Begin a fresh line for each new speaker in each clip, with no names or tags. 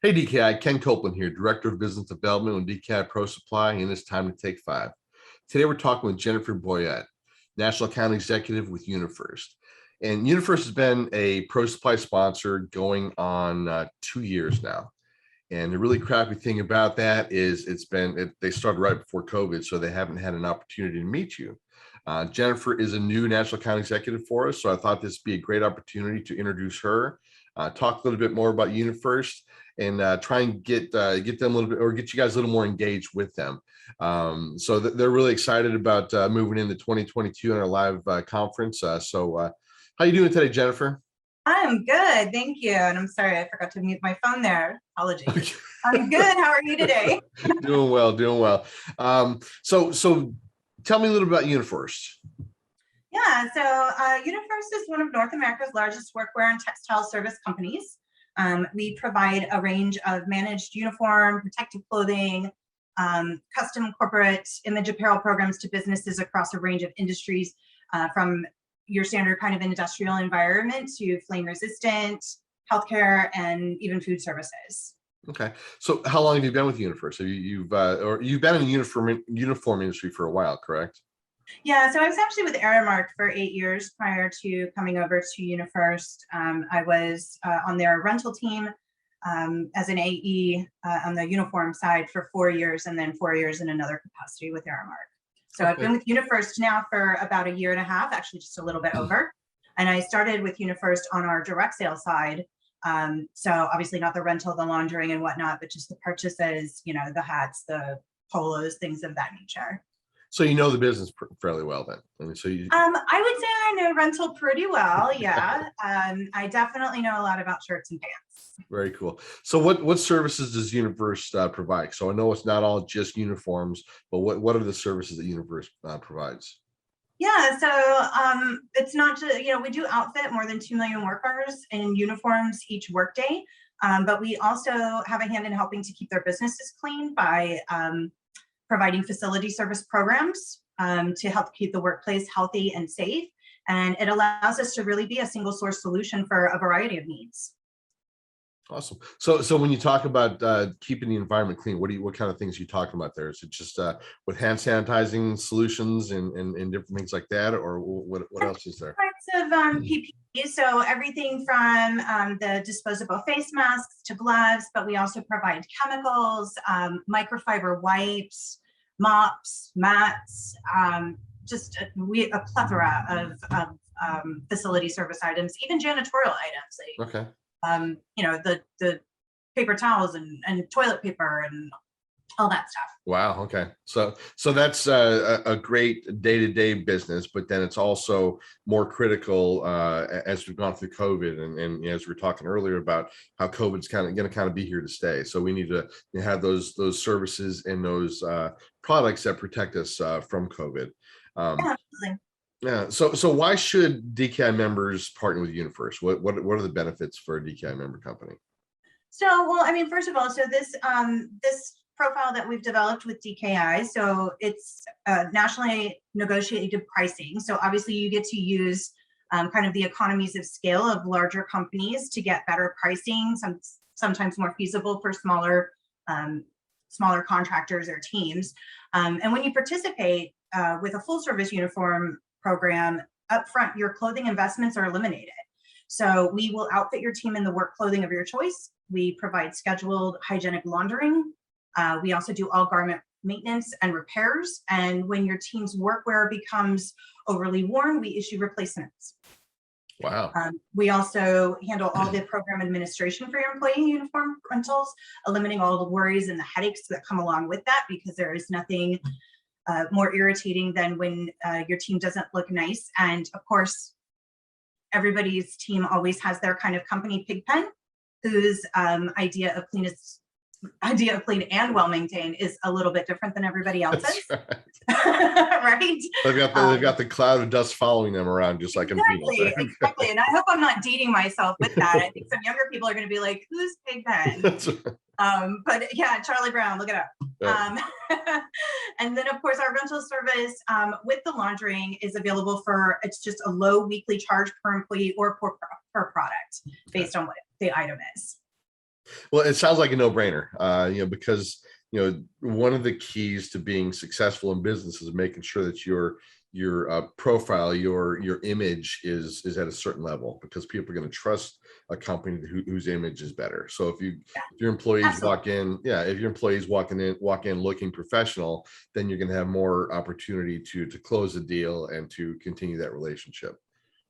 Hey DKI, Ken Copeland here, Director of Business Development with DKI ProSupply, and it's time to take 5. Today we're talking with Jennifer Boyette, National Account Executive with UniFirst. And UniFirst has been a ProSupply sponsor going on 2 years now. And the really crappy thing about that is they started right before COVID, so they haven't had an opportunity to meet you. Jennifer is a new National Account Executive for us, so I thought this would be a great opportunity to introduce her, talk a little bit more about UniFirst, and try and get them a little bit, or get you guys a little more engaged with them. So they're really excited about moving into 2022 in our live conference. How you doing today, Jennifer?
I'm good, thank you. And I'm sorry, I forgot to mute my phone there. Apologies. Okay. I'm good. How are you today?
Doing well. So tell me a little about UniFirst.
Yeah, so UniFirst is one of North America's largest workwear and textile service companies. We provide a range of managed uniform, protective clothing, custom corporate image apparel programs to businesses across a range of industries, from your standard kind of industrial environment to flame resistant, healthcare, and even food services.
Okay, so how long have you been with UniFirst? You've been in the uniform industry for a while, correct?
Yeah, so I was actually with Aramark for 8 years prior to coming over to UniFirst. I was on their rental team as an AE on the uniform side for 4 years, and then 4 years in another capacity with Aramark. So okay. I've been with UniFirst now for about 1.5 years, actually just a little bit over. And I started with UniFirst on our direct sales side. So obviously not the rental, the laundering and whatnot, but just the purchases, you know, the hats, the polos, things of that nature.
So you know the business fairly well then. I mean, so you.
I would say I know rental pretty well. Yeah. I definitely know a lot about shirts and pants.
Very cool. So what services does UniFirst provide? So I know it's not all just uniforms, but what are the services that UniFirst provides?
Yeah, so it's not just, you know, we do outfit more than 2 million workers in uniforms each workday, but we also have a hand in helping to keep their businesses clean by providing facility service programs to help keep the workplace healthy and safe. And it allows us to really be a single source solution for a variety of needs.
Awesome. So when you talk about keeping the environment clean, what kind of things are you talking about there? Is it just with hand sanitizing solutions and different things like that, or what else is there?
Types of PPE, so everything from the disposable face masks to gloves, but we also provide chemicals, microfiber wipes, mops, mats, just a plethora of facility service items, even janitorial items. Like,
okay.
You know, the paper towels and toilet paper and all that stuff.
Wow. Okay. So that's a great day-to-day business, but then it's also more critical as we've gone through COVID, and as we were talking earlier about how COVID's going to be here to stay. So we need to have those services and those products that protect us from COVID.
Yeah, absolutely.
Yeah. So why should DKI members partner with UniFirst? What are the benefits for a DKI member company?
So, well, I mean, first of all, so this profile that we've developed with DKI, so it's nationally negotiated pricing. So obviously you get to use kind of the economies of scale of larger companies to get better pricing, sometimes more feasible for smaller contractors or teams. And when you participate with a full service uniform program, upfront, your clothing investments are eliminated. So we will outfit your team in the work clothing of your choice. We provide scheduled hygienic laundering. We also do all garment maintenance and repairs. And when your team's workwear becomes overly worn, we issue replacements.
Wow.
We also handle all the program administration for your employee uniform rentals, eliminating all the worries and the headaches that come along with that, because there is nothing more irritating than when your team doesn't look nice. And of course, everybody's team always has their kind of company pig pen, whose idea of clean and well-maintained is a little bit different than everybody else's. Right. Right?
They've got the cloud of dust following them around, just like
exactly, exactly. And I hope I'm not dating myself with that. I think some younger people are going to be like, who's Pig Pen? But yeah, Charlie Brown, look it up.
Yeah.
And then of course our rental service with the laundering is available for, it's just a low weekly charge per employee or per product based on what the item is.
Well, it sounds like a no-brainer, because one of the keys to being successful in business is making sure that your profile, your image is at a certain level, because people are going to trust a company whose image is better. So if your employees
Absolutely.
if your employees walk in looking professional, then you're going to have more opportunity to close a deal and to continue that relationship.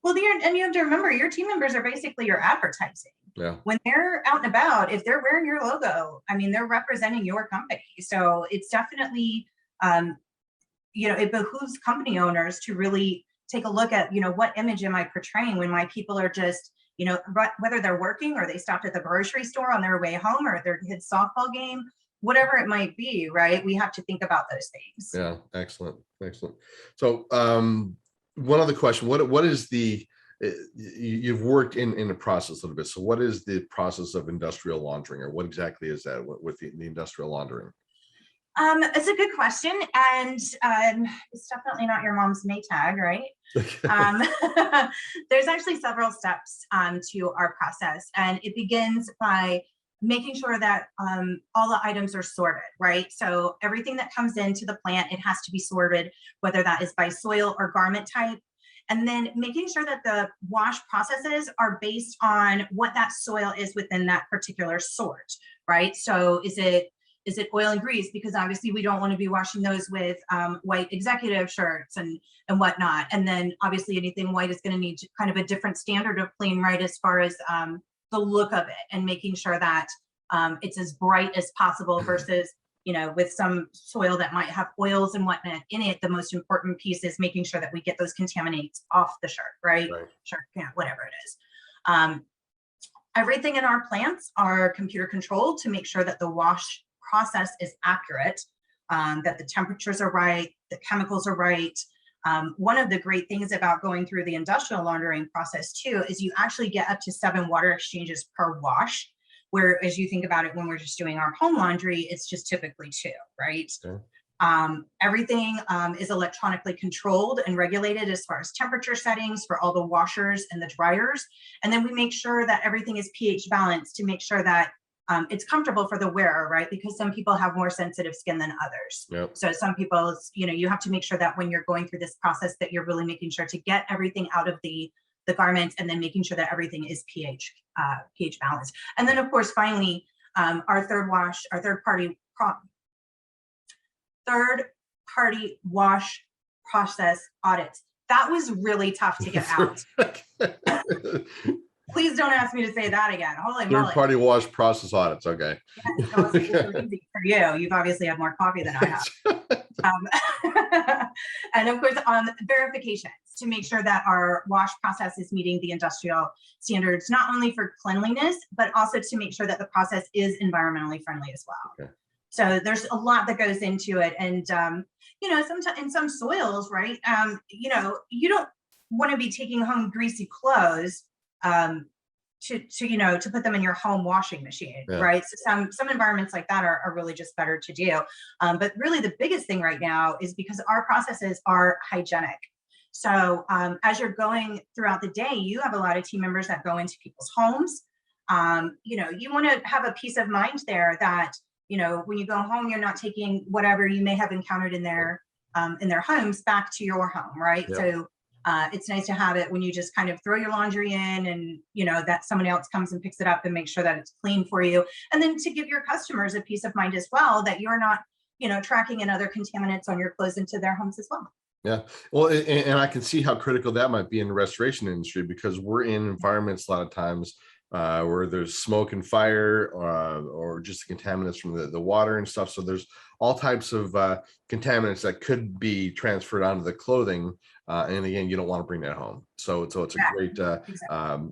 Well, and you have to remember, your team members are basically your advertising.
Yeah.
When they're out and about, if they're wearing your logo, I mean, they're representing your company. So it's definitely, it behooves company owners to really take a look at, what image am I portraying when my people are just, whether they're working or they stopped at the grocery store on their way home or their kid's softball game, whatever it might be, right? We have to think about those things.
Yeah. Excellent. So, one other question, what is you've worked in the process a little bit. So what is the process of industrial laundering, or what exactly is that with the industrial laundering?
It's a good question. And it's definitely not your mom's Maytag, right? There's actually several steps to our process. And it begins by making sure that all the items are sorted, right? So everything that comes into the plant, it has to be sorted, whether that is by soil or garment type. And then making sure that the wash processes are based on what that soil is within that particular sort, right? So is it oil and grease? Because obviously we don't want to be washing those with white executive shirts and whatnot. And then obviously anything white is going to need kind of a different standard of clean, right? As far as the look of it, and making sure that it's as bright as possible versus, with some soil that might have oils and whatnot in it. The most important piece is making sure that we get those contaminants off the shirt, right? Shirt, yeah, whatever it is. Everything in our plants are computer controlled to make sure that the wash process is accurate, that the temperatures are right, the chemicals are right. One of the great things about going through the industrial laundering process too is you actually get up to 7 water exchanges per wash, where as you think about it, when we're just doing our home laundry, it's just typically 2, right?
Okay.
Everything is electronically controlled and regulated as far as temperature settings for all the washers and the dryers. And then we make sure that everything is pH balanced to make sure that it's comfortable for the wearer, right? Because some people have more sensitive skin than others.
Yep.
So some people, you have to make sure that when you're going through this process, that you're really making sure to get everything out of the garment, and then making sure that everything is pH balanced. And then of course, finally, our third party wash process audits. That was really tough to get out. Please don't ask me to say that again. Holy moly.
Third-party wash process audits. Okay.
Yes, it was easy for you. You've obviously had more coffee than I have. And of course, verifications to make sure that our wash process is meeting the industrial standards, not only for cleanliness, but also to make sure that the process is environmentally friendly as well. Okay. So there's a lot that goes into it. And, sometimes in some soils, right, you don't want to be taking home greasy clothes to put them in your home washing machine, yeah. Right? So some environments like that are really just better to do. But really the biggest thing right now is because our processes are hygienic. So as you're going throughout the day, you have a lot of team members that go into people's homes. You want to have a peace of mind there that, when you go home, you're not taking whatever you may have encountered in their homes back to your home, right? Yeah. So it's nice to have it when you just kind of throw your laundry in and, that someone else comes and picks it up and makes sure that it's clean for you. And then to give your customers a peace of mind as well, that you're not, tracking in other contaminants on your clothes into their homes as well.
Yeah. Well, and I can see how critical that might be in the restoration industry, because we're in environments a lot of times where there's smoke and fire or just the contaminants from the water and stuff. So there's all types of contaminants that could be transferred onto the clothing. And again, you don't want to bring that home. So it's a great, exactly.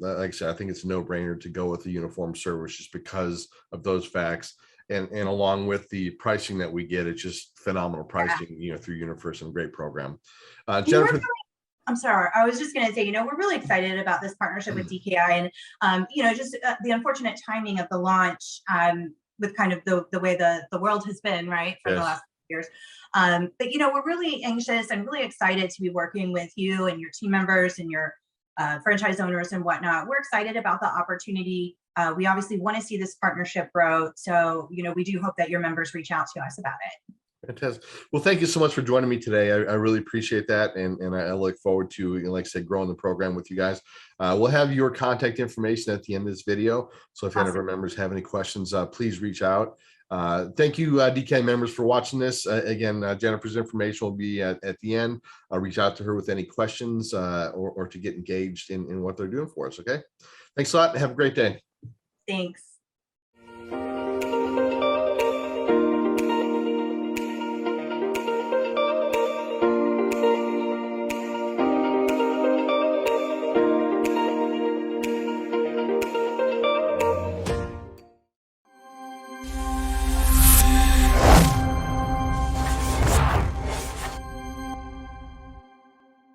Like I said, I think it's a no-brainer to go with the uniform service just because of those facts. And along with the pricing that we get, it's just phenomenal pricing, through UniFirst, and great program. Jennifer.
I'm sorry. I was just going to say, we're really excited about this partnership with DKI, and, just the unfortunate timing of the launch. with kind of the way the world has been, right, for the
Yes.
last years. But we're really anxious and really excited to be working with you and your team members and your franchise owners and whatnot. We're excited about the opportunity. We obviously want to see this partnership grow. So, we do hope that your members reach out to us about it.
Fantastic. Well, thank you so much for joining me today. I really appreciate that. And I look forward to, like I said, growing the program with you guys. We'll have your contact information at the end of this video. So if any of our members have any questions, please reach out. Thank you, DKI members, for watching this. Again, Jennifer's information will be at the end. I'll reach out to her with any questions or to get engaged in what they're doing for us. Okay. Thanks a lot. Have a great day.
Thanks.